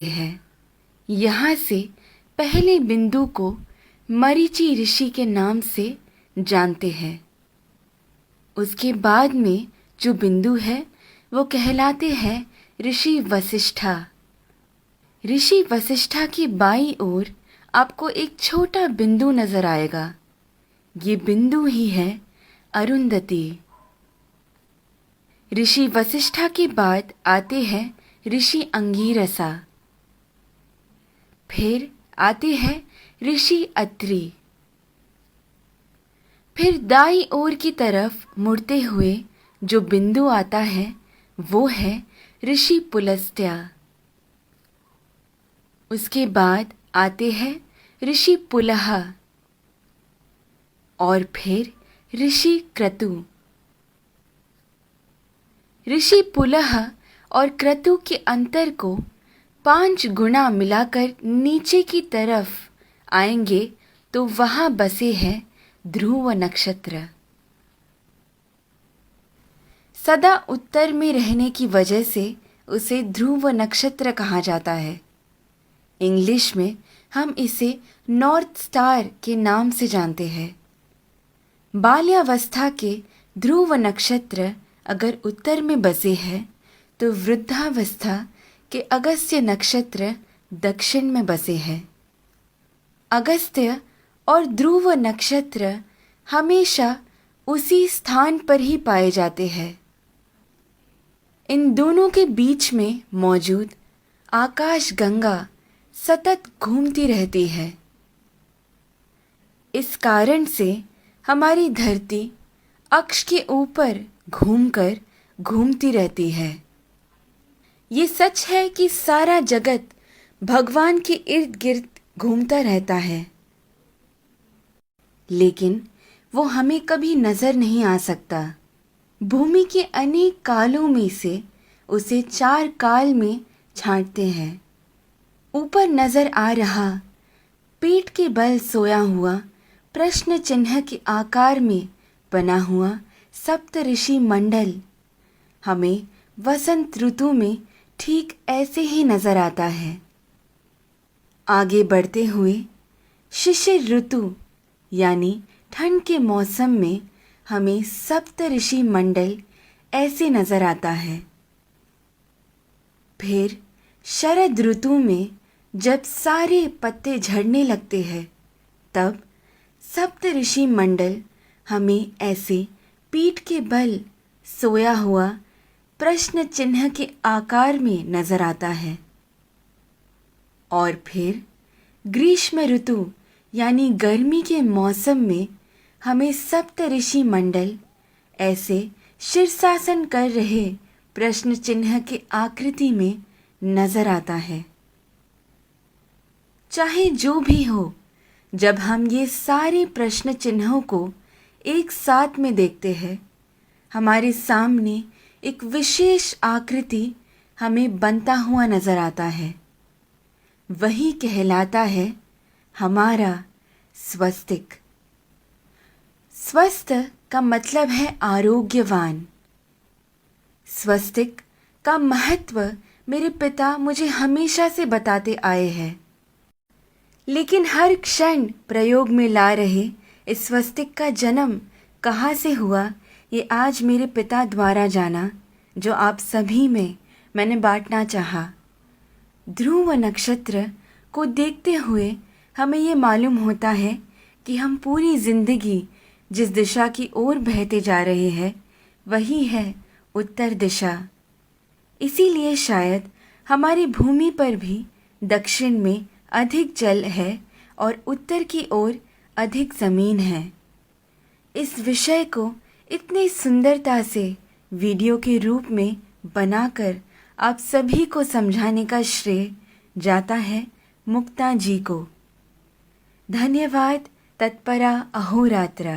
है। यहाँ से पहले बिंदु को मरीचि ऋषि के नाम से जानते हैं। उसके बाद में जो बिंदु है वो कहलाते हैं ऋषि वशिष्ठा। ऋषि वशिष्ठा की बाईं ओर आपको एक छोटा बिंदु नजर आएगा। ये बिंदु ही है अरुंधति। ऋषि वशिष्ठा के बाद आते हैं ऋषि अंगीरसा। फिर आते हैं ऋषि अत्रि। फिर दाईं ओर की तरफ मुड़ते हुए जो बिंदु आता है वो है ऋषि पुलस्त्य। उसके बाद आते हैं ऋषि पुलह और फिर ऋषि क्रतु। ऋषि पुलह और क्रतु के अंतर को 5 गुना मिलाकर नीचे की तरफ आएंगे तो वहां बसे हैं ध्रुव नक्षत्र। सदा उत्तर में रहने की वजह से उसे ध्रुव नक्षत्र कहा जाता है। इंग्लिश में हम इसे नॉर्थ स्टार के नाम से जानते हैं। बाल्यावस्था के ध्रुव नक्षत्र अगर उत्तर में बसे हैं तो वृद्धावस्था के अगस्त्य नक्षत्र दक्षिण में बसे हैं। अगस्त्य और ध्रुव नक्षत्र हमेशा उसी स्थान पर ही पाए जाते हैं। इन दोनों के बीच में मौजूद आकाश गंगा सतत घूमती रहती है। इस कारण से हमारी धरती अक्ष के ऊपर घूमकर घूमती रहती है। ये सच है कि सारा जगत भगवान के इर्द गिर्द घूमता रहता है, लेकिन वो हमें कभी नजर नहीं आ सकता। भूमि के अनेक कालों में से उसे 4 काल में छांटते हैं। ऊपर नजर आ रहा पीठ के बल सोया हुआ प्रश्न चिन्ह के आकार में बना हुआ सप्त ऋषि मंडल हमें वसंत ऋतु में ठीक ऐसे ही नजर आता है। आगे बढ़ते हुए शिशिर ऋतु यानी ठंड के मौसम में हमें सप्त ऋषि मंडल ऐसे नजर आता है। फिर शरद ऋतु में जब सारे पत्ते झड़ने लगते हैं तब सप्त ऋषि मंडल हमें ऐसे पीठ के बल सोया हुआ प्रश्न चिन्ह के आकार में नजर आता है। और फिर ग्रीष्म ऋतु यानी गर्मी के मौसम में हमें सप्त ऋषि मंडल ऐसे शीर्षासन कर रहे प्रश्न चिन्ह के आकृति में नजर आता है। चाहे जो भी हो, जब हम ये सारे प्रश्न चिन्हों को एक साथ में देखते हैं, हमारे सामने एक विशेष आकृति हमें बनता हुआ नजर आता है। वही कहलाता है हमारा स्वस्तिक। स्वस्थ का मतलब है आरोग्यवान। स्वस्तिक का महत्व मेरे पिता मुझे हमेशा से बताते आए हैं, लेकिन हर क्षण प्रयोग में ला रहे इस स्वस्तिक का जन्म कहाँ से हुआ ये आज मेरे पिता द्वारा जाना, जो आप सभी में मैंने बांटना चाहा। ध्रुव नक्षत्र को देखते हुए हमें ये मालूम होता है कि हम पूरी जिंदगी जिस दिशा की ओर बहते जा रहे हैं वही है उत्तर दिशा। इसीलिए शायद हमारी भूमि पर भी दक्षिण में अधिक जल है और उत्तर की ओर अधिक ज़मीन है। इस विषय को इतनी सुंदरता से वीडियो के रूप में बनाकर आप सभी को समझाने का श्रेय जाता है मुक्ता जी को। धन्यवाद। तत्परा अहोरात्रा।